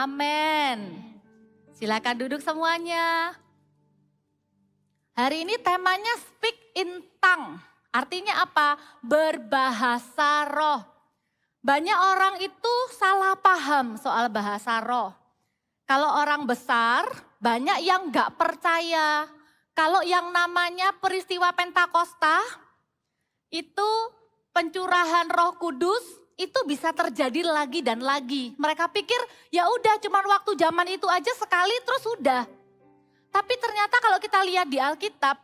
Amin. Silakan duduk semuanya. Hari ini temanya speak in tongue. Artinya apa? Berbahasa roh. Banyak orang itu salah paham soal bahasa roh. Kalau orang besar, banyak yang gak percaya. Kalau yang namanya peristiwa Pentakosta, itu pencurahan Roh Kudus, itu bisa terjadi lagi dan lagi. Mereka pikir ya udah cuman waktu zaman itu aja sekali terus udah. Tapi ternyata kalau kita lihat di Alkitab,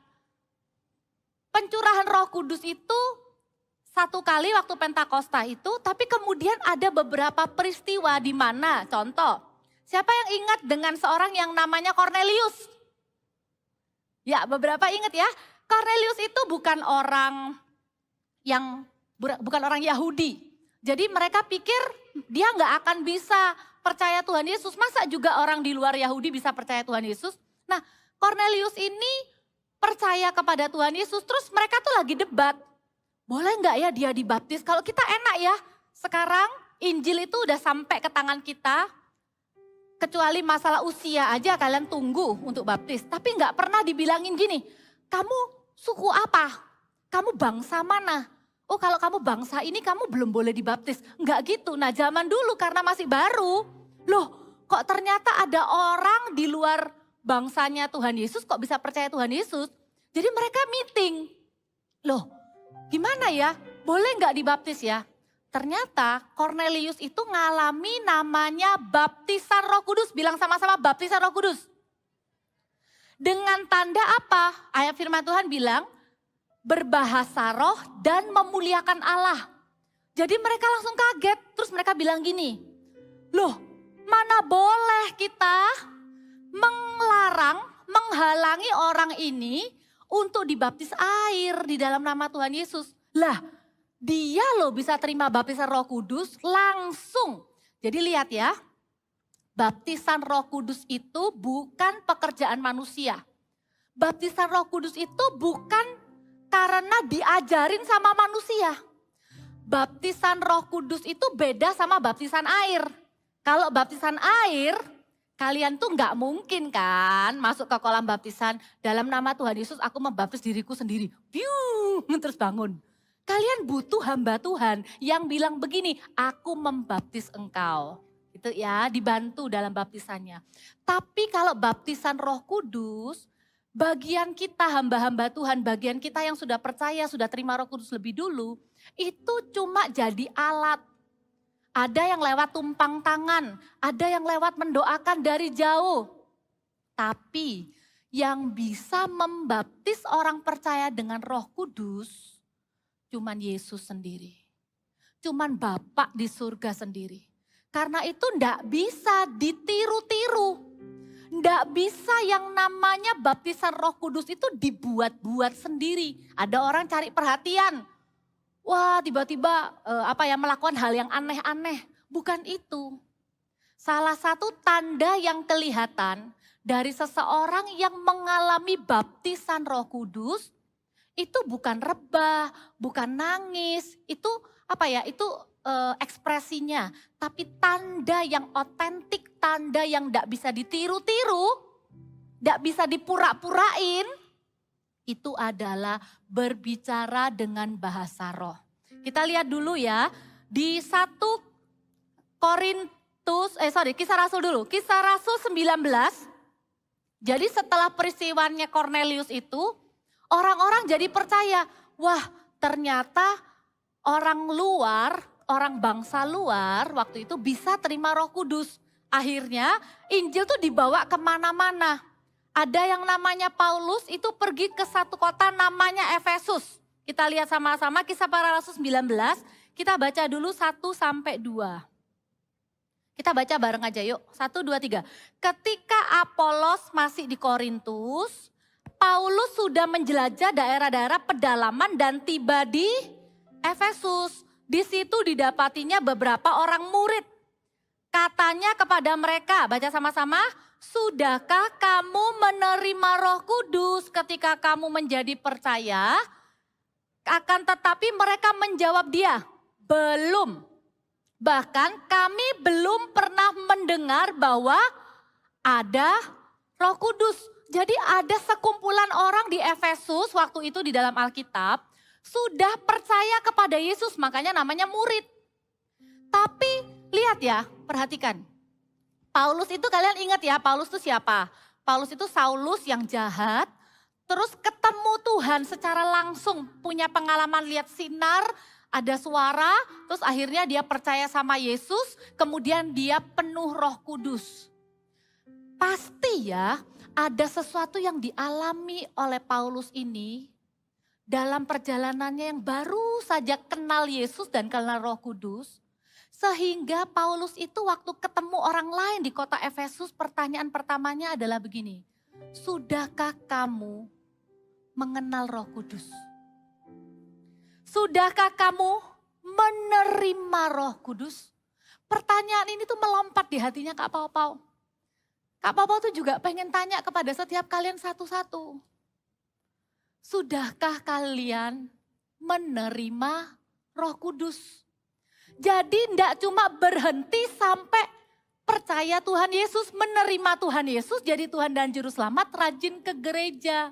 pencurahan Roh Kudus itu satu kali waktu Pentakosta itu, tapi kemudian ada beberapa peristiwa di mana, contoh, siapa yang ingat dengan seorang yang namanya Kornelius? Ya, beberapa ingat ya. Kornelius itu bukan orang Yahudi. Jadi mereka pikir dia nggak akan bisa percaya Tuhan Yesus. Masa juga orang di luar Yahudi bisa percaya Tuhan Yesus? Nah, Kornelius ini percaya kepada Tuhan Yesus. Terus mereka tuh lagi debat. Boleh nggak ya dia dibaptis? Kalau kita enak ya. Sekarang Injil itu udah sampai ke tangan kita. Kecuali masalah usia aja kalian tunggu untuk baptis. Tapi nggak pernah dibilangin gini, kamu suku apa? Kamu bangsa mana? Oh kalau kamu bangsa ini kamu belum boleh dibaptis. Enggak gitu, nah zaman dulu karena masih baru. Loh kok ternyata ada orang di luar bangsanya Tuhan Yesus kok bisa percaya Tuhan Yesus. Jadi mereka meeting. Loh gimana ya, boleh nggak dibaptis ya? Ternyata Kornelius itu ngalami namanya baptisan Roh Kudus. Bilang sama-sama baptisan Roh Kudus. Dengan tanda apa? Ayat firman Tuhan bilang, berbahasa roh dan memuliakan Allah. Jadi mereka langsung kaget, terus mereka bilang gini, loh mana boleh kita menghalangi orang ini untuk dibaptis air di dalam nama Tuhan Yesus. Lah dia loh bisa terima baptisan Roh Kudus langsung. Jadi lihat ya, baptisan Roh Kudus itu bukan pekerjaan manusia. Baptisan Roh Kudus itu bukan karena diajarin sama manusia. Baptisan Roh Kudus itu beda sama baptisan air. Kalau baptisan air, kalian tuh nggak mungkin kan masuk ke kolam baptisan dalam nama Tuhan Yesus aku membaptis diriku sendiri. Piu, terus bangun. Kalian butuh hamba Tuhan yang bilang begini, aku membaptis engkau. Itu ya, dibantu dalam baptisannya. Tapi kalau baptisan Roh Kudus, bagian kita hamba-hamba Tuhan, bagian kita yang sudah percaya, sudah terima Roh Kudus lebih dulu, itu cuma jadi alat. Ada yang lewat tumpang tangan, ada yang lewat mendoakan dari jauh. Tapi yang bisa membaptis orang percaya dengan Roh Kudus, cuman Yesus sendiri. Cuman Bapa di surga sendiri. Karena itu ndak bisa ditiru-tiru. Nggak bisa yang namanya baptisan Roh Kudus itu dibuat-buat sendiri. Ada orang cari perhatian. Wah tiba-tiba melakukan hal yang aneh-aneh. Bukan itu. Salah satu tanda yang kelihatan dari seseorang yang mengalami baptisan Roh Kudus itu bukan rebah, bukan nangis. Itu ekspresinya, tapi tanda yang otentik, tanda yang tidak bisa ditiru-tiru, tidak bisa dipura-purain, itu adalah berbicara dengan bahasa roh. Kita lihat dulu ya, di Kisah Rasul dulu, Kisah Rasul 19. Jadi setelah peristiwanya Kornelius itu, orang-orang jadi percaya, wah ternyata orang bangsa luar waktu itu bisa terima Roh Kudus. Akhirnya Injil tuh dibawa kemana-mana. Ada yang namanya Paulus itu pergi ke satu kota namanya Efesus. Kita lihat sama-sama Kisah Para Rasul 19. Kita baca dulu 1 sampai 2. Kita baca bareng aja yuk. 1, 2, 3. Ketika Apolos masih di Korintus, Paulus sudah menjelajah daerah-daerah pedalaman dan tiba di Efesus. Di situ didapatinya beberapa orang murid. Katanya kepada mereka, baca sama-sama, sudahkah kamu menerima Roh Kudus ketika kamu menjadi percaya? Akan tetapi mereka menjawab dia, belum. Bahkan kami belum pernah mendengar bahwa ada Roh Kudus. Jadi ada sekumpulan orang di Efesus waktu itu di dalam Alkitab sudah percaya kepada Yesus, makanya namanya murid. Tapi lihat ya, perhatikan. Paulus itu kalian ingat ya, Paulus itu siapa? Paulus itu Saulus yang jahat, terus ketemu Tuhan secara langsung, punya pengalaman lihat sinar, ada suara, terus akhirnya dia percaya sama Yesus, kemudian dia penuh Roh Kudus. Pasti ya, ada sesuatu yang dialami oleh Paulus ini dalam perjalanannya yang baru saja kenal Yesus dan kenal Roh Kudus. Sehingga Paulus itu waktu ketemu orang lain di kota Efesus, pertanyaan pertamanya adalah begini. Sudahkah kamu mengenal Roh Kudus? Sudahkah kamu menerima Roh Kudus? Pertanyaan ini tuh melompat di hatinya Kak Pau-Pau. Kak Pau-Pau tuh juga pengen tanya kepada setiap kalian satu-satu. Sudahkah kalian menerima Roh Kudus? Jadi tidak cuma berhenti sampai percaya Tuhan Yesus, menerima Tuhan Yesus jadi Tuhan dan Juru Selamat, rajin ke gereja.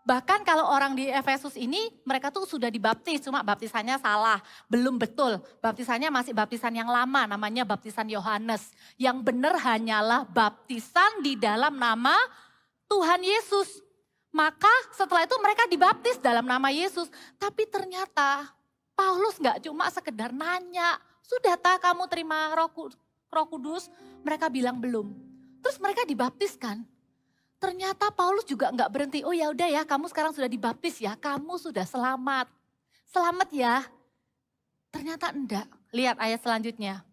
Bahkan kalau orang di Efesus ini mereka tuh sudah dibaptis, cuma baptisannya salah, belum betul. Baptisannya masih baptisan yang lama, namanya baptisan Yohanes. Yang benar hanyalah baptisan di dalam nama Tuhan Yesus. Maka setelah itu mereka dibaptis dalam nama Yesus. Tapi ternyata Paulus gak cuma sekedar nanya, sudah tak kamu terima Roh Kudus? Mereka bilang belum. Terus mereka dibaptis kan? Ternyata Paulus juga gak berhenti, oh ya udah ya kamu sekarang sudah dibaptis ya, kamu sudah selamat. Selamat ya. Ternyata enggak. Lihat ayat selanjutnya.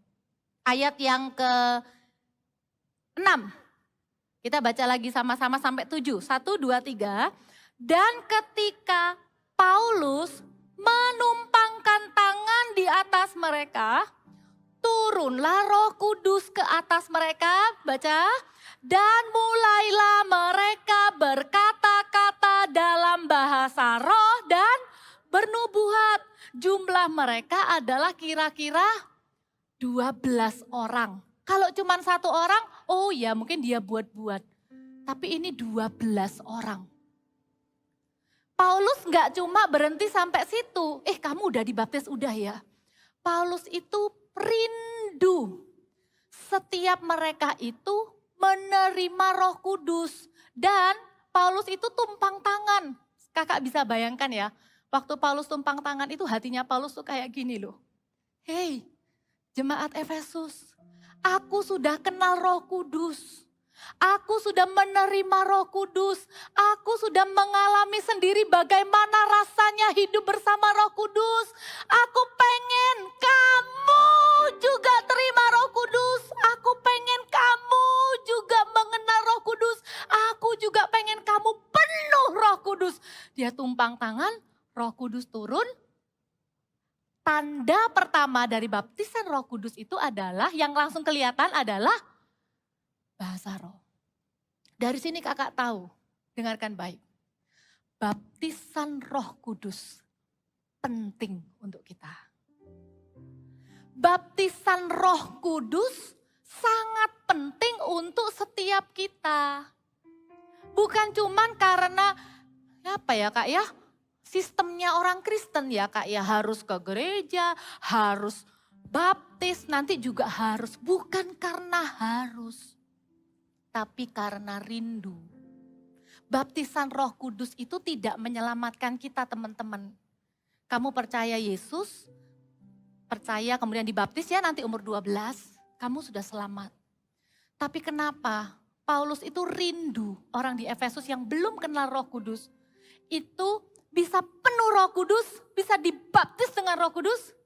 Ayat yang ke-6. Kita baca lagi sama-sama sampai 7. 1, 2, 3. Dan ketika Paulus menumpangkan tangan di atas mereka, turunlah Roh Kudus ke atas mereka, baca. Dan mulailah mereka berkata-kata dalam bahasa roh dan bernubuat. Jumlah mereka adalah kira-kira 12 orang. Kalau cuma satu orang, oh ya mungkin dia buat-buat. Tapi ini 12 orang. Paulus gak cuma berhenti sampai situ. Kamu udah dibaptis, udah ya. Paulus itu rindu. Setiap mereka itu menerima Roh Kudus. Dan Paulus itu tumpang tangan. Kakak bisa bayangkan ya. Waktu Paulus tumpang tangan itu hatinya Paulus tuh kayak gini loh. Hei jemaat Efesus. Aku sudah kenal Roh Kudus. Aku sudah menerima Roh Kudus. Aku sudah mengalami sendiri bagaimana rasanya hidup bersama Roh Kudus. Aku pengen kamu juga terima Roh Kudus. Aku pengen kamu juga mengenal Roh Kudus. Aku juga pengen kamu penuh Roh Kudus. Dia tumpang tangan, Roh Kudus turun. Tanda pertama dari baptisan Roh Kudus itu adalah, yang langsung kelihatan adalah bahasa roh. Dari sini kakak tahu, dengarkan baik. Baptisan Roh Kudus penting untuk kita. Baptisan Roh Kudus sangat penting untuk setiap kita. Bukan cuman karena apa ya kak ya, sistemnya orang Kristen ya kak ya, harus ke gereja, harus baptis, nanti juga harus. Bukan karena harus, tapi karena rindu. Baptisan Roh Kudus itu tidak menyelamatkan kita teman-teman. Kamu percaya Yesus, percaya kemudian dibaptis ya nanti umur 12, kamu sudah selamat. Tapi kenapa Paulus itu rindu orang di Efesus yang belum kenal Roh Kudus, itu bisa penuh Roh Kudus, bisa dibaptis dengan Roh Kudus?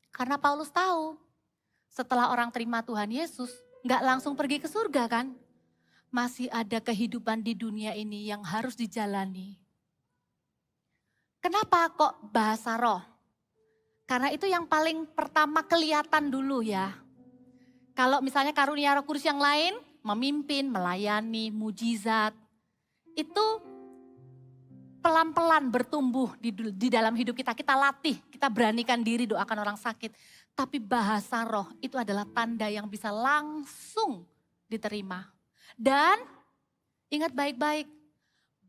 Karena Paulus tahu setelah orang terima Tuhan Yesus, gak langsung pergi ke surga kan? Masih ada kehidupan di dunia ini yang harus dijalani. Kenapa kok bahasa roh? Karena itu yang paling pertama kelihatan dulu ya. Kalau misalnya karunia Roh Kudus yang lain, memimpin, melayani, mujizat, itu pelan-pelan bertumbuh di dalam hidup kita. Kita latih, kita beranikan diri doakan orang sakit. Tapi bahasa roh itu adalah tanda yang bisa langsung diterima. Dan ingat baik-baik,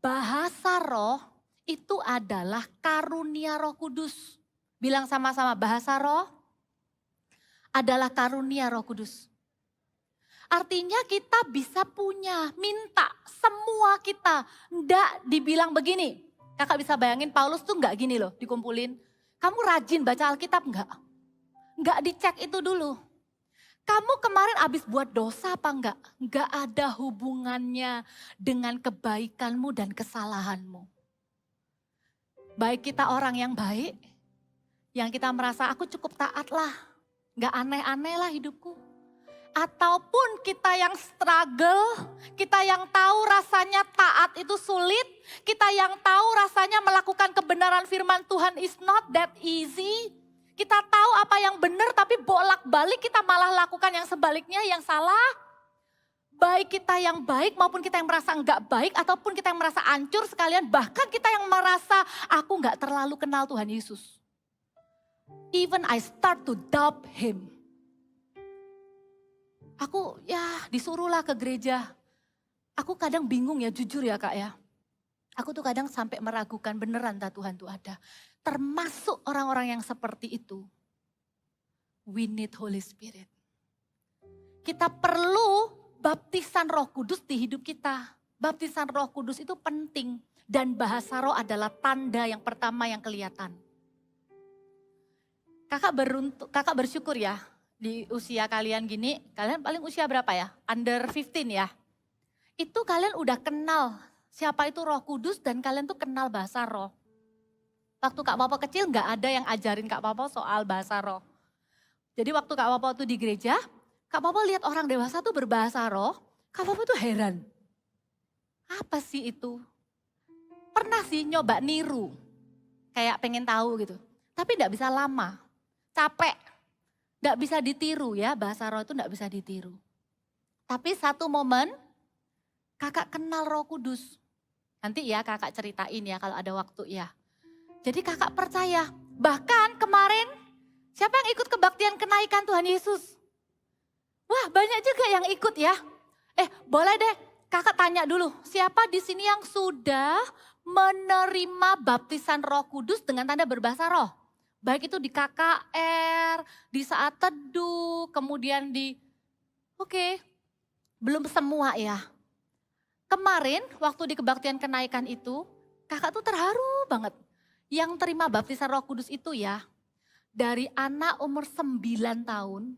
bahasa roh itu adalah karunia Roh Kudus. Bilang sama-sama, bahasa roh adalah karunia Roh Kudus. Artinya kita bisa punya, minta semua kita. Enggak dibilang begini. Kakak bisa bayangin Paulus tuh enggak gini loh dikumpulin. Kamu rajin baca Alkitab enggak? Enggak dicek itu dulu. Kamu kemarin habis buat dosa apa enggak? Enggak ada hubungannya dengan kebaikanmu dan kesalahanmu. Baik kita orang yang baik, yang kita merasa aku cukup taat lah. Enggak aneh-aneh lah hidupku. Ataupun kita yang struggle, kita yang tahu rasanya taat itu sulit, kita yang tahu rasanya melakukan kebenaran firman Tuhan is not that easy. Kita tahu apa yang benar tapi bolak-balik kita malah lakukan yang sebaliknya, yang salah. Baik kita yang baik maupun kita yang merasa enggak baik ataupun kita yang merasa hancur sekalian. Bahkan kita yang merasa aku enggak terlalu kenal Tuhan Yesus. Even I start to doubt Him. Aku ya disuruhlah ke gereja. Aku kadang bingung ya, jujur ya Kak ya. Aku tuh kadang sampai meragukan beneran tak Tuhan tuh ada. Termasuk orang-orang yang seperti itu. We need Holy Spirit. Kita perlu baptisan Roh Kudus di hidup kita. Baptisan Roh Kudus itu penting. Dan bahasa roh adalah tanda yang pertama yang kelihatan. Kakak bersyukur ya. Di usia kalian gini, kalian paling usia berapa ya? Under 15 ya. Itu kalian udah kenal siapa itu Roh Kudus dan kalian tuh kenal bahasa roh. Waktu Kak Popo kecil gak ada yang ajarin Kak Popo soal bahasa roh. Jadi waktu Kak Popo tuh di gereja, Kak Popo lihat orang dewasa tuh berbahasa roh, Kak Popo tuh heran. Apa sih itu? Pernah sih nyoba niru, kayak pengen tahu gitu. Tapi gak bisa lama, capek. Gak bisa ditiru ya, bahasa roh itu gak bisa ditiru. Tapi satu momen kakak kenal Roh Kudus. Nanti ya kakak ceritain ya kalau ada waktu ya. Jadi kakak percaya, bahkan kemarin siapa yang ikut kebaktian kenaikan Tuhan Yesus? Wah banyak juga yang ikut ya. Boleh deh kakak tanya dulu, siapa di sini yang sudah menerima baptisan Roh Kudus dengan tanda berbahasa roh? Baik itu di KKR, di saat teduh, kemudian belum semua ya. Kemarin waktu di kebaktian kenaikan itu, kakak tuh terharu banget. Yang terima baptisan Roh Kudus itu ya, dari anak umur 9 tahun,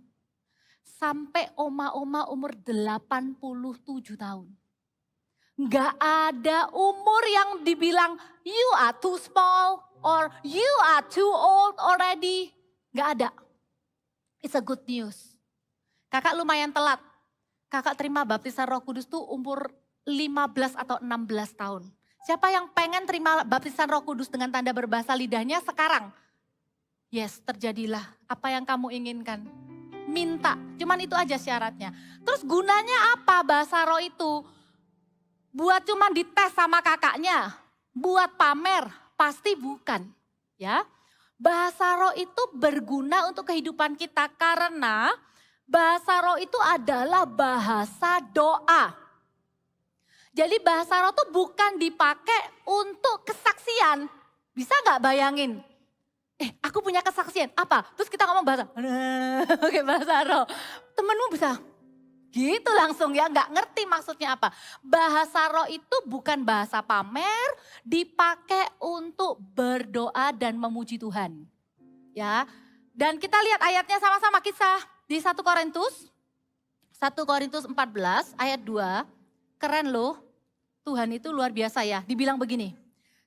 sampai oma-oma umur 87 tahun. Nggak ada umur yang dibilang you are too small or you are too old already. Nggak ada. It's a good news. Kakak lumayan telat. Kakak terima baptisan Roh Kudus tuh umur 15 atau 16 tahun. Siapa yang pengen terima baptisan Roh Kudus dengan tanda berbahasa lidahnya sekarang? Yes, terjadilah apa yang kamu inginkan. Minta, cuman itu aja syaratnya. Terus gunanya apa bahasa roh itu? Buat cuman dites sama kakaknya, buat pamer, pasti bukan. Ya, bahasa roh itu berguna untuk kehidupan kita karena bahasa roh itu adalah bahasa doa. Jadi bahasa roh itu bukan dipakai untuk kesaksian. Bisa nggak bayangin? Aku punya kesaksian, apa? Terus kita ngomong bahasa, oke bahasa roh. Temenmu bisa gitu langsung ya, nggak ngerti maksudnya apa. Bahasa roh itu bukan bahasa pamer, dipakai untuk berdoa dan memuji Tuhan. Ya, dan kita lihat ayatnya sama-sama kisah di 1 Korintus 14 ayat 2. Keren loh, Tuhan itu luar biasa ya. Dibilang begini,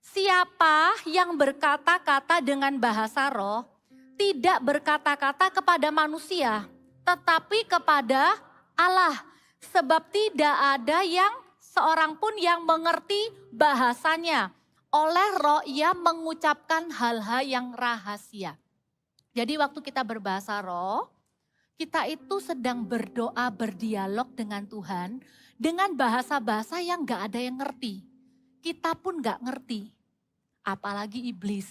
siapa yang berkata-kata dengan bahasa roh, tidak berkata-kata kepada manusia, tetapi kepada Allah. Sebab tidak ada yang seorang pun yang mengerti bahasanya. Oleh roh ia mengucapkan hal-hal yang rahasia. Jadi waktu kita berbahasa roh, kita itu sedang berdoa, berdialog dengan Tuhan. Dengan bahasa-bahasa yang gak ada yang ngerti. Kita pun gak ngerti. Apalagi iblis.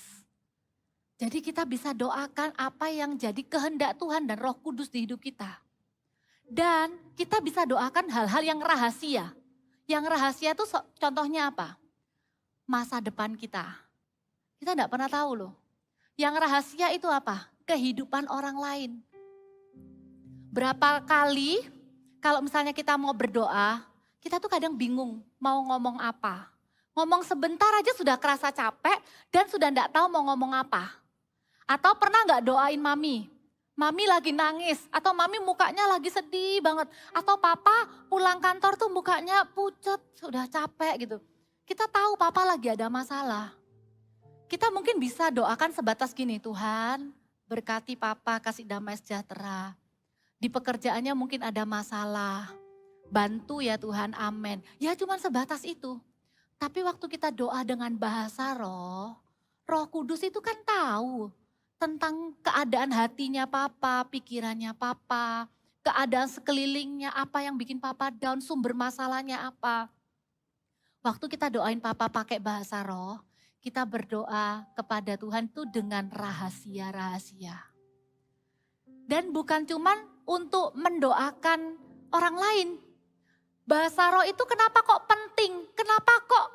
Jadi kita bisa doakan apa yang jadi kehendak Tuhan dan Roh Kudus di hidup kita. Dan kita bisa doakan hal-hal yang rahasia. Yang rahasia itu contohnya apa? Masa depan kita. Kita tidak pernah tahu loh. Yang rahasia itu apa? Kehidupan orang lain. Berapa kali kalau misalnya kita mau berdoa, kita tuh kadang bingung mau ngomong apa. Ngomong sebentar aja sudah kerasa capek dan sudah tidak tahu mau ngomong apa. Atau pernah nggak doain mami? Mami lagi nangis atau mami mukanya lagi sedih banget. Atau papa pulang kantor tuh mukanya pucat, sudah capek gitu. Kita tahu papa lagi ada masalah. Kita mungkin bisa doakan sebatas gini, Tuhan berkati papa, kasih damai sejahtera. Di pekerjaannya mungkin ada masalah. Bantu ya Tuhan, amin. Ya cuma sebatas itu. Tapi waktu kita doa dengan bahasa roh, Roh Kudus itu kan tahu tentang keadaan hatinya papa, pikirannya papa, keadaan sekelilingnya, apa yang bikin papa down, sumber masalahnya apa. Waktu kita doain papa pakai bahasa roh, kita berdoa kepada Tuhan itu dengan rahasia-rahasia. Dan bukan cuman untuk mendoakan orang lain. Bahasa roh itu kenapa kok penting? Kenapa kok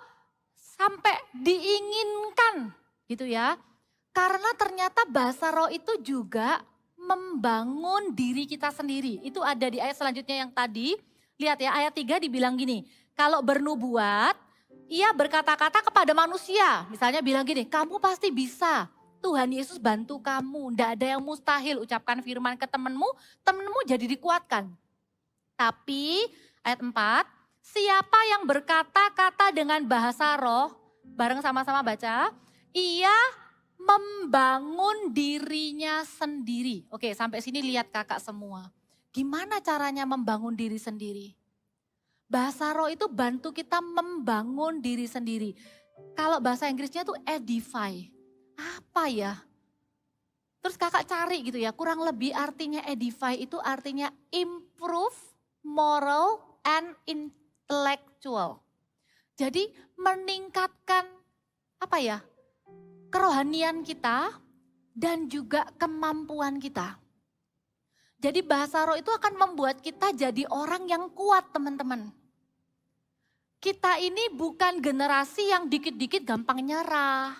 sampai diinginkan gitu ya? Karena ternyata bahasa roh itu juga membangun diri kita sendiri. Itu ada di ayat selanjutnya yang tadi. Lihat ya, ayat 3 dibilang gini. Kalau bernubuat, ia berkata-kata kepada manusia. Misalnya bilang gini, kamu pasti bisa. Tuhan Yesus bantu kamu. Tidak ada yang mustahil. Ucapkan firman ke temanmu, temanmu jadi dikuatkan. Tapi ayat 4, siapa yang berkata-kata dengan bahasa roh, bareng sama-sama baca, ia membangun dirinya sendiri. Oke, sampai sini lihat kakak semua. Gimana caranya membangun diri sendiri? Bahasa roh itu bantu kita membangun diri sendiri. Kalau bahasa Inggrisnya tuh edify. Apa ya? Terus kakak cari gitu ya, kurang lebih artinya edify itu artinya improve moral and intellectual. Jadi meningkatkan apa ya? Kerohanian kita dan juga kemampuan kita. Jadi bahasa roh itu akan membuat kita jadi orang yang kuat teman-teman. Kita ini bukan generasi yang dikit-dikit gampang nyerah.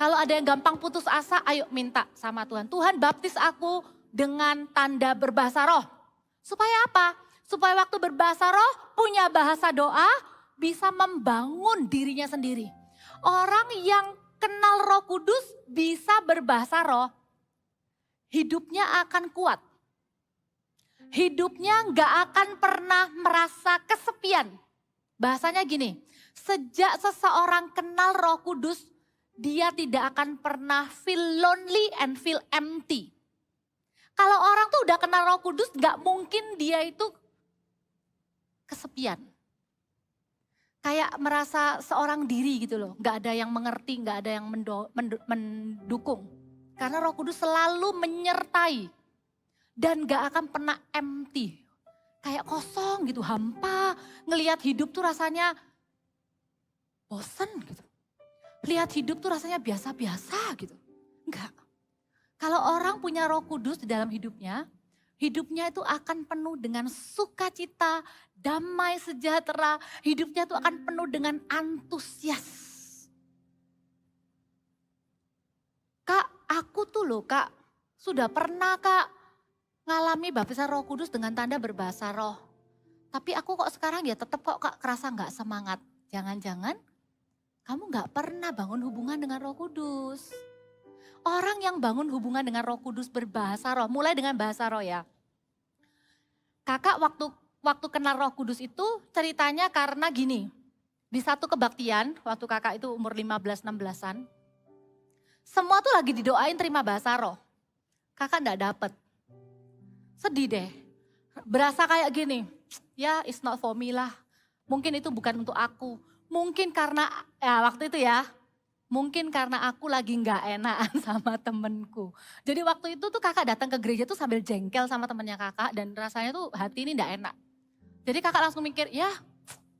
Kalau ada yang gampang putus asa, ayo minta sama Tuhan. Tuhan baptis aku dengan tanda berbahasa roh. Supaya apa? Supaya waktu berbahasa roh punya bahasa doa bisa membangun dirinya sendiri. Orang yang kenal Roh Kudus bisa berbahasa roh, hidupnya akan kuat. Hidupnya gak akan pernah merasa kesepian. Bahasanya gini, sejak seseorang kenal Roh Kudus, dia tidak akan pernah feel lonely and feel empty. Kalau orang tuh udah kenal Roh Kudus, gak mungkin dia itu kesepian. Kayak merasa seorang diri gitu loh. Gak ada yang mengerti, gak ada yang mendukung. Karena Roh Kudus selalu menyertai. Dan gak akan pernah empty. Kayak kosong gitu, hampa. Ngelihat hidup tuh rasanya bosen gitu. Lihat hidup tuh rasanya biasa-biasa gitu. Enggak. Kalau orang punya Roh Kudus di dalam hidupnya itu akan penuh dengan sukacita, damai sejahtera. Hidupnya itu akan penuh dengan antusias. Kak, aku tuh loh kak, sudah pernah kak ngalami baptisan Roh Kudus dengan tanda berbahasa roh. Tapi aku kok sekarang ya tetap kok kak kerasa gak semangat. Jangan-jangan kamu gak pernah bangun hubungan dengan Roh Kudus. Orang yang bangun hubungan dengan Roh Kudus berbahasa roh, mulai dengan bahasa roh ya. Kakak waktu kenal Roh Kudus itu ceritanya karena gini. Di satu kebaktian, waktu kakak itu umur 15-16an. Semua tuh lagi didoain terima bahasa roh. Kakak enggak dapet. Sedih deh. Berasa kayak gini, ya it's not for me lah. Mungkin itu bukan untuk aku. Mungkin karena, ya waktu itu ya. Mungkin karena aku lagi gak enakan sama temenku. Jadi waktu itu tuh kakak datang ke gereja tuh sambil jengkel sama temennya kakak. Dan rasanya tuh hati ini gak enak. Jadi kakak langsung mikir, ya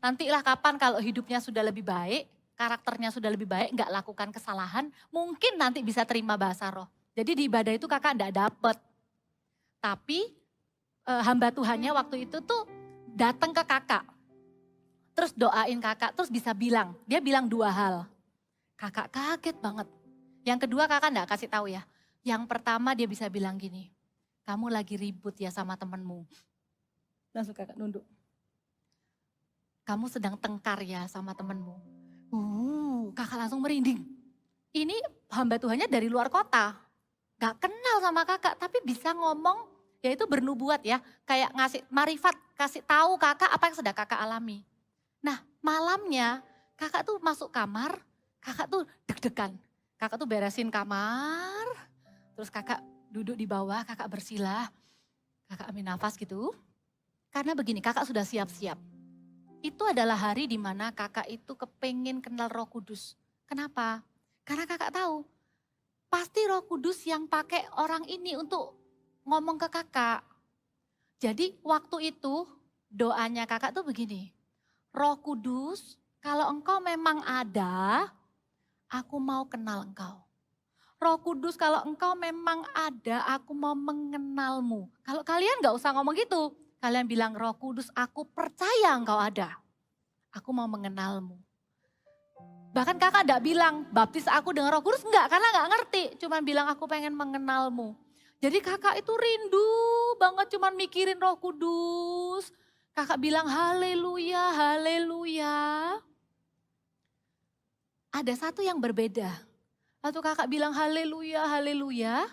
nantilah kapan kalau hidupnya sudah lebih baik. karakternya sudah lebih baik, nggak lakukan kesalahan, mungkin nanti bisa terima bahasa roh. Jadi di ibadah itu kakak nggak dapet. Tapi hamba Tuhannya waktu itu tuh datang ke kakak. Terus doain kakak, terus bisa bilang. Dia bilang 2 hal. Kakak kaget banget. Yang kedua kakak nggak kasih tahu ya. Yang pertama dia bisa bilang gini, kamu lagi ribut ya sama temenmu. Langsung kakak nunduk. Kamu sedang tengkar ya sama temenmu. Kakak langsung merinding. Ini hamba Tuhannya dari luar kota. Gak kenal sama kakak, tapi bisa ngomong, yaitu bernubuat ya. Kayak ngasih marifat, kasih tahu kakak apa yang sedang kakak alami. Nah malamnya kakak tuh masuk kamar, kakak tuh deg-degan. Kakak tuh beresin kamar, terus kakak duduk di bawah, kakak bersilah. Kakak ambil nafas gitu. Karena begini, kakak sudah siap-siap. Itu adalah hari dimana kakak itu kepengen kenal Roh Kudus. Kenapa? Karena kakak tahu, pasti Roh Kudus yang pakai orang ini untuk ngomong ke kakak. Jadi waktu itu doanya kakak tuh begini, Roh Kudus kalau engkau memang ada, aku mau kenal engkau. Roh Kudus kalau engkau memang ada, aku mau mengenalmu. Kalau kalian gak usah ngomong gitu, kalian bilang Roh Kudus aku percaya engkau ada. Aku mau mengenalmu. Bahkan kakak gak bilang baptis aku dengan Roh Kudus, enggak, karena gak ngerti. Cuman bilang aku pengen mengenalmu. Jadi kakak itu rindu banget cuman mikirin Roh Kudus. Kakak bilang haleluya, haleluya. Ada satu yang berbeda. Waktu kakak bilang haleluya, haleluya.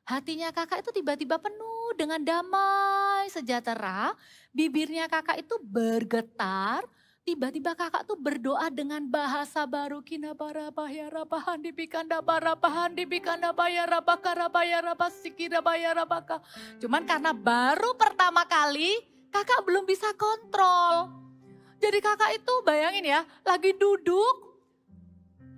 Hatinya kakak itu tiba-tiba penuh dengan damai, sejahtera. Bibirnya kakak itu bergetar. Tiba-tiba kakak tuh berdoa dengan bahasa baru. Kinabarabaya rabahan dibikanda barabahan dibikanda baya rabaka rabaya rabasikira baya rabaka. Cuman karena baru pertama kali kakak belum bisa kontrol. Jadi kakak itu bayangin ya, lagi duduk,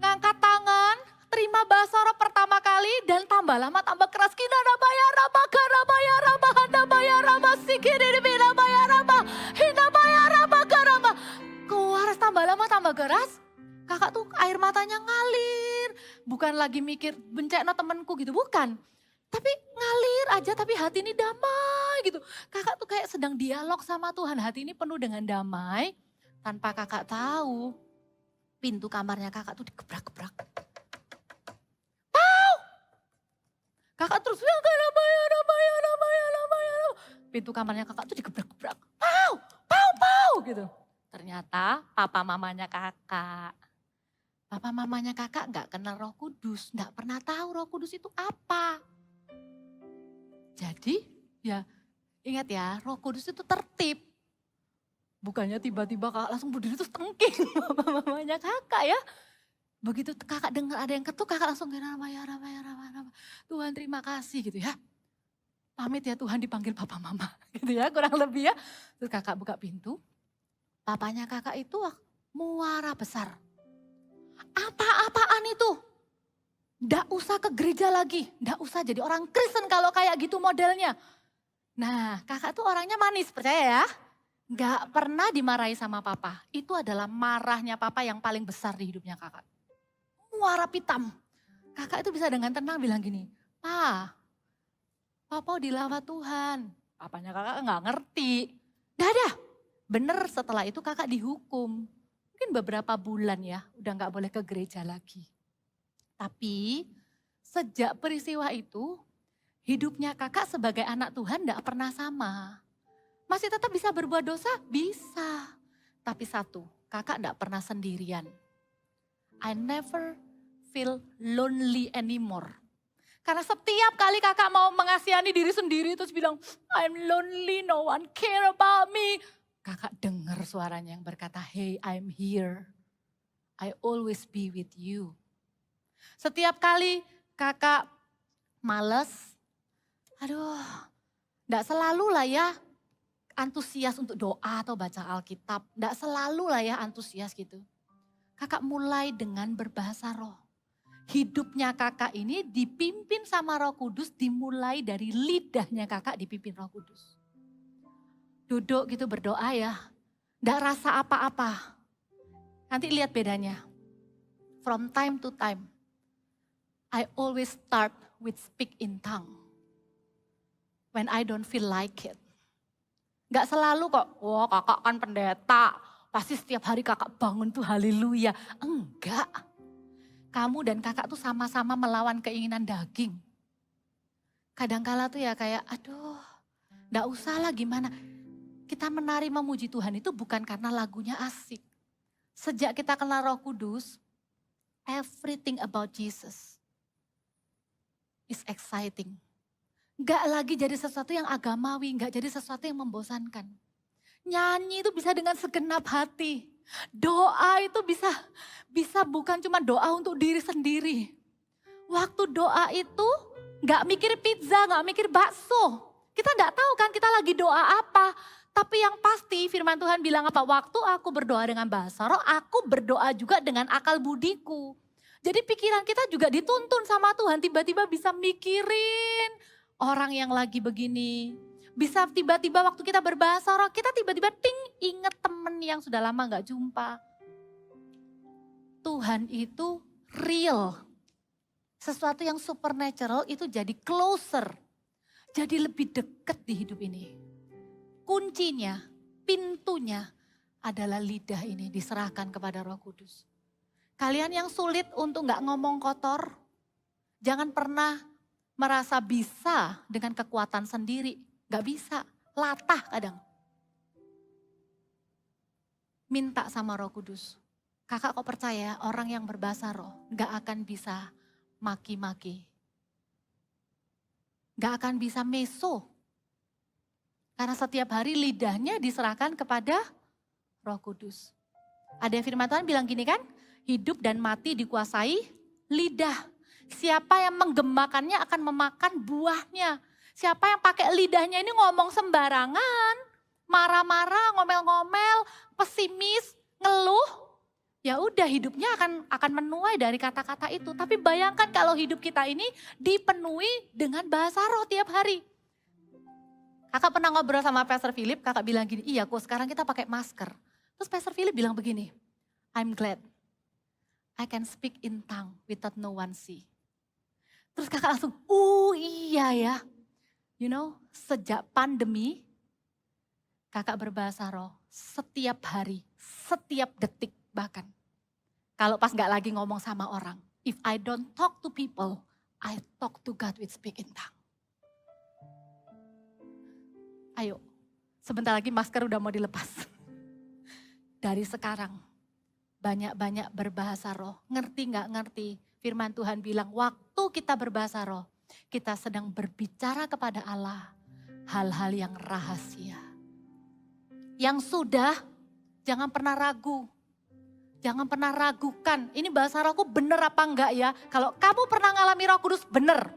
ngangkat tangan, terima bahasa roh pertama kali dan tambah lama tambah keras. Kinada baya rabaka rabaya rabahanda baya rabasikira dibina baya rabah. Hina baya rabaka rabah. Keluar tambah lama tambah keras. Kakak tuh air matanya ngalir. Bukan lagi mikir bencana temenku gitu, bukan. Tapi ngalir aja, tapi hati ini damai gitu. Kakak tuh kayak sedang dialog sama Tuhan. Hati ini penuh dengan damai. Tanpa kakak tahu, pintu kamarnya kakak tuh digebrak-gebrak. Pau! Kakak terus bilang, pintu kamarnya kakak tuh digebrak-gebrak. Pau! Pau! Pau! Gitu. Ternyata papa mamanya kakak. Papa mamanya kakak gak kenal Roh Kudus. Gak pernah tahu Roh Kudus itu apa. Jadi ya ingat ya, Roh Kudus itu tertib. Bukannya tiba-tiba kakak langsung berdiri terus tengking mamanya kakak ya. Begitu kakak dengar ada yang ketuk, kakak langsung Tuhan terima kasih gitu ya. Pamit ya Tuhan dipanggil papa mama gitu ya, kurang lebih ya. Terus kakak buka pintu, papanya kakak itu muara besar. Apa-apaan itu? Nggak usah ke gereja lagi, nggak usah jadi orang Kristen kalau kayak gitu modelnya. Nah kakak tuh orangnya manis, percaya ya. Nggak pernah dimarahi sama papa. Itu adalah marahnya papa yang paling besar di hidupnya kakak. Muara pitam. Kakak itu bisa dengan tenang bilang gini, papa dilawat Tuhan. Papanya kakak nggak ngerti. Gak ada. Bener setelah itu kakak dihukum. Mungkin beberapa bulan ya, udah nggak boleh ke gereja lagi. Tapi sejak peristiwa itu, hidupnya kakak sebagai anak Tuhan nggak pernah sama. Masih tetap bisa berbuat dosa? Bisa. Tapi satu, kakak enggak pernah sendirian. I never feel lonely anymore. Karena setiap kali kakak mau mengasihani diri sendiri terus bilang, I'm lonely, no one care about me. Kakak dengar suaranya yang berkata, hey I'm here. I always be with you. Setiap kali kakak males, enggak selalu lah ya. Antusias untuk doa atau baca Alkitab. Enggak selalu lah ya antusias gitu. Kakak mulai dengan berbahasa roh. Hidupnya kakak ini dipimpin sama Roh Kudus, dimulai dari lidahnya kakak dipimpin Roh Kudus. Duduk gitu berdoa ya, enggak rasa apa-apa. Nanti lihat bedanya. from time to time, I always start with speak in tongue. When I don't feel like it. Gak selalu kok, wah kakak kan pendeta, pasti setiap hari kakak bangun tuh haleluya. Enggak. Kamu dan kakak tuh sama-sama melawan keinginan daging. Kadangkala tuh ya kayak, aduh gak usah lah gimana. Kita menari memuji Tuhan itu bukan karena lagunya asik. Sejak kita kenal Roh Kudus, everything about Jesus is exciting. Gak lagi jadi sesuatu yang agamawi, gak jadi sesuatu yang membosankan. Nyanyi itu bisa dengan segenap hati. Doa itu bisa bukan cuma doa untuk diri sendiri. Waktu doa itu gak mikir pizza, gak mikir bakso. Kita gak tahu kan kita lagi doa apa. Tapi yang pasti firman Tuhan bilang apa? Waktu aku berdoa dengan bahasa roh, aku berdoa juga dengan akal budiku. Jadi pikiran kita juga dituntun sama Tuhan, tiba-tiba bisa mikirin orang yang lagi begini. Bisa tiba-tiba waktu kita berbahasa roh, kita tiba-tiba inget temen yang sudah lama gak jumpa. Tuhan itu real. Sesuatu yang supernatural itu jadi closer. Jadi lebih dekat di hidup ini. Kuncinya, pintunya adalah lidah ini diserahkan kepada Roh Kudus. Kalian yang sulit untuk gak ngomong kotor, jangan pernah merasa bisa dengan kekuatan sendiri. Gak bisa, latah kadang. Minta sama Roh Kudus. Kakak kok percaya orang yang berbahasa roh gak akan bisa maki-maki. Gak akan bisa meso. Karena setiap hari lidahnya diserahkan kepada Roh Kudus. Ada firman Tuhan bilang gini kan, hidup dan mati dikuasai lidah. Siapa yang menggemakannya akan memakan buahnya. Siapa yang pakai lidahnya ini ngomong sembarangan, marah-marah, ngomel-ngomel, pesimis, ngeluh. Ya udah hidupnya akan menuai dari kata-kata itu. Tapi bayangkan kalau hidup kita ini dipenuhi dengan bahasa roh tiap hari. Kakak pernah ngobrol sama Pastor Philip, kakak bilang gini, iya kok sekarang kita pakai masker. Terus Pastor Philip bilang begini, I'm glad I can speak in tongue without no one see. Terus kakak langsung, iya ya. You know, sejak pandemi, kakak berbahasa roh setiap hari, setiap detik bahkan. Kalau pas gak lagi ngomong sama orang, if I don't talk to people, I talk to God with speak in tongue. Ayo, sebentar lagi masker udah mau dilepas. Dari sekarang, banyak-banyak berbahasa roh. Ngerti gak ngerti? Firman Tuhan bilang, waktu kita berbahasa roh, kita sedang berbicara kepada Allah hal-hal yang rahasia. Yang sudah, jangan pernah ragu. Jangan pernah ragukan, ini bahasa rohku bener apa enggak ya? Kalau kamu pernah ngalami Roh Kudus, bener.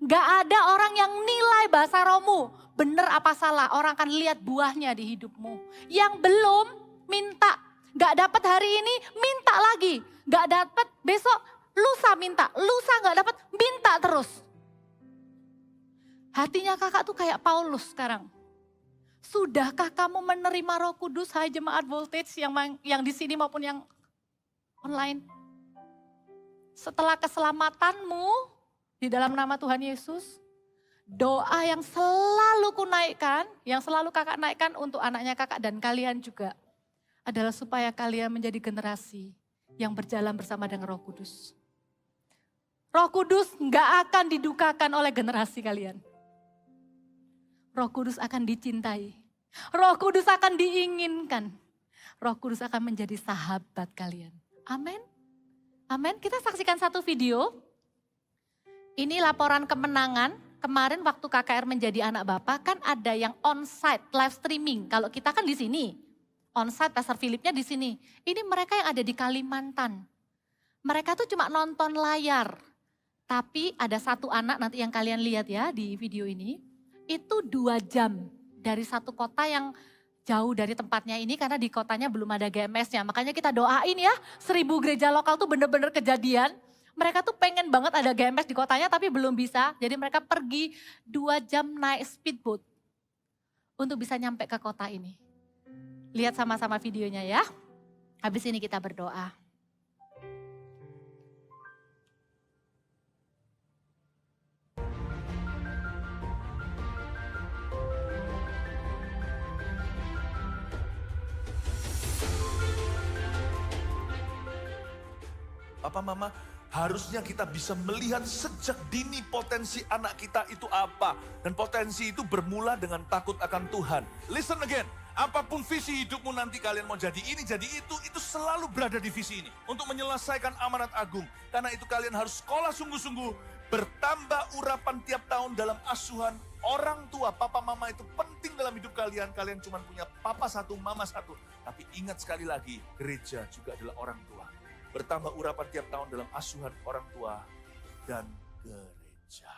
Gak ada orang yang nilai bahasa rohmu, bener apa salah. Orang akan lihat buahnya di hidupmu. Yang belum, minta. Gak dapat hari ini, minta lagi. Gak dapat besok, lusa minta. Lusa gak dapat, minta terus. Hatinya kakak tuh kayak Paulus sekarang. Sudahkah kamu menerima Roh Kudus, hai jemaat Voltage yang di sini maupun yang online? Setelah keselamatanmu di dalam nama Tuhan Yesus, doa yang selalu ku naikkan, yang selalu kakak naikkan untuk anaknya kakak dan kalian juga, adalah supaya kalian menjadi generasi yang berjalan bersama dengan Roh Kudus. Roh Kudus gak akan didukakan oleh generasi kalian. Roh Kudus akan dicintai. Roh Kudus akan diinginkan. Roh Kudus akan menjadi sahabat kalian. Amin. Amin. Kita saksikan satu video. Ini laporan kemenangan. Kemarin waktu KKR menjadi anak Bapak kan ada yang on-site live streaming. Kalau kita kan di sini. On-site Pastor Philipnya di sini. Ini mereka yang ada di Kalimantan. Mereka tuh cuma nonton layar. Tapi ada satu anak nanti yang kalian lihat ya di video ini. Itu 2 jam dari satu kota yang jauh dari tempatnya ini karena di kotanya belum ada GMS-nya. Makanya kita doain ya 1000 gereja lokal tuh bener-bener kejadian. Mereka tuh pengen banget ada GMS di kotanya tapi belum bisa. Jadi mereka pergi 2 jam naik speedboat untuk bisa nyampe ke kota ini. Lihat sama-sama videonya ya. Habis ini kita berdoa. Papa Mama, harusnya kita bisa melihat sejak dini potensi anak kita itu apa. Dan potensi itu bermula dengan takut akan Tuhan. Listen again, apapun visi hidupmu nanti kalian mau jadi ini, jadi itu selalu berada di visi ini. Untuk menyelesaikan amanat agung. Karena itu kalian harus sekolah sungguh-sungguh. Bertambah urapan tiap tahun dalam asuhan orang tua. Papa Mama itu penting dalam hidup kalian. Kalian cuma punya papa satu, mama satu. Tapi ingat sekali lagi, gereja juga adalah orang tua. Bertambah urapan tiap tahun dalam asuhan orang tua dan gereja.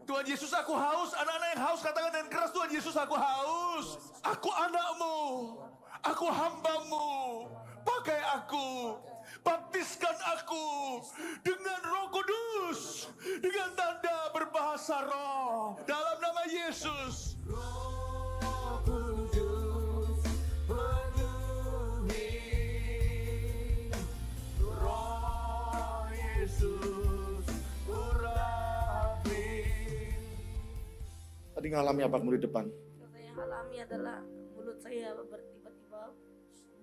Tuhan Yesus, aku haus. Anak-anak yang haus katakan dengan keras, Tuhan Yesus, aku haus. Aku anakmu, aku hambamu. Pakai aku, baptiskan aku dengan Roh Kudus, dengan tanda berbahasa roh, dalam nama Yesus. Roh Kudus penuhi, Roh Yesus urapi. Tadi ngalami apa kamu di depan? Yang saya alami adalah mulut saya tiba-tiba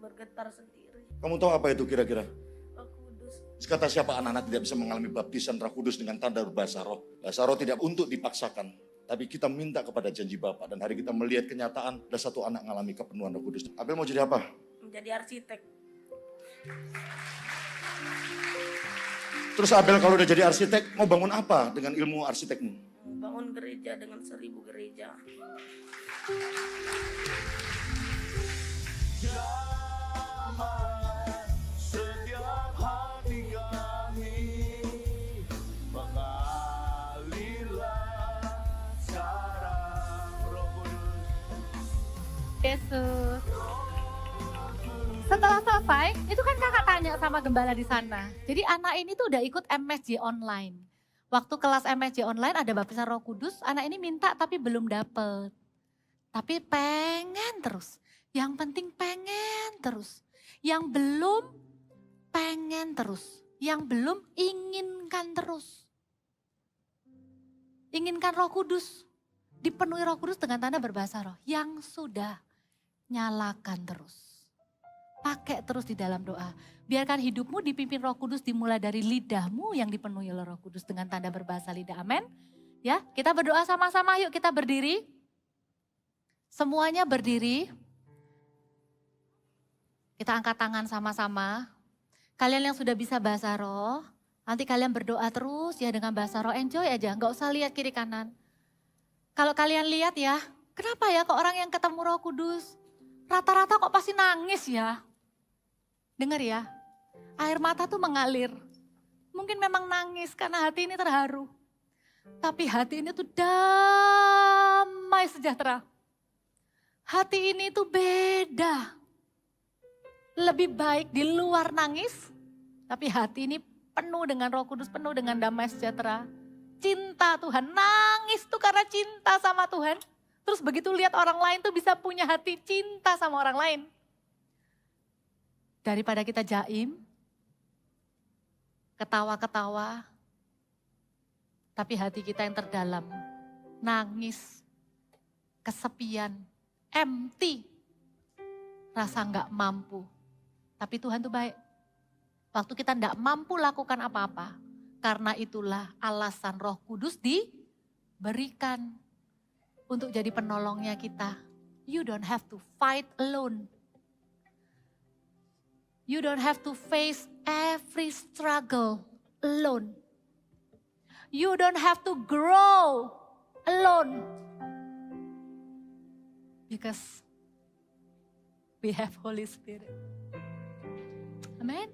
bergetar sendiri. Kamu tahu apa itu kira-kira? Roh Kudus. Kata siapa anak-anak tidak bisa mengalami baptisan Roh Kudus dengan tanda berbahasa roh? Bahasa roh tidak untuk dipaksakan. Tapi kita minta kepada janji Bapa. Dan hari kita melihat kenyataan ada satu anak mengalami kepenuhan Roh Kudus. Abel mau jadi apa? Menjadi arsitek. Terus Abel kalau udah jadi arsitek, mau bangun apa dengan ilmu arsitekmu? Bangun gereja dengan 1000 gereja. Setiap hati kami mengalirlah sekarang Roh Kudus. Yesus. Setelah selesai, itu kan kakak tanya sama gembala di sana. Jadi anak ini tuh udah ikut MSJ online. Waktu kelas MSJ online ada baptisan Roh Kudus, anak ini minta tapi belum dapet. Tapi pengen terus. Yang penting pengen terus. Yang belum pengen terus. Yang belum inginkan terus. Inginkan Roh Kudus. Dipenuhi Roh Kudus dengan tanda berbahasa roh. Yang sudah nyalakan terus. Pakai terus di dalam doa. Biarkan hidupmu dipimpin Roh Kudus dimulai dari lidahmu yang dipenuhi oleh Roh Kudus dengan tanda berbahasa lidah. Amin. Ya, kita berdoa sama-sama. Yuk kita berdiri. Semuanya berdiri. Kita angkat tangan sama-sama. Kalian yang sudah bisa bahasa roh, nanti kalian berdoa terus ya dengan bahasa roh. Enjoy aja, nggak usah lihat kiri kanan. Kalau kalian lihat ya, kenapa ya kok orang yang ketemu Roh Kudus rata-rata kok pasti nangis ya? Dengar ya, air mata tuh mengalir. Mungkin memang nangis karena hati ini terharu. Tapi hati ini tuh damai sejahtera. Hati ini tuh beda. Lebih baik di luar nangis, tapi hati ini penuh dengan Roh Kudus, penuh dengan damai sejahtera. Cinta Tuhan, nangis tuh karena cinta sama Tuhan. Terus begitu lihat orang lain tuh bisa punya hati cinta sama orang lain. Daripada kita jaim, ketawa-ketawa, tapi hati kita yang terdalam, nangis, kesepian, empty, rasa nggak mampu. Tapi Tuhan tuh baik. Waktu kita nggak mampu lakukan apa-apa, karena itulah alasan Roh Kudus diberikan untuk jadi penolongnya kita. You don't have to fight alone. You don't have to face every struggle alone. You don't have to grow alone. Because we have Holy Spirit. Amen.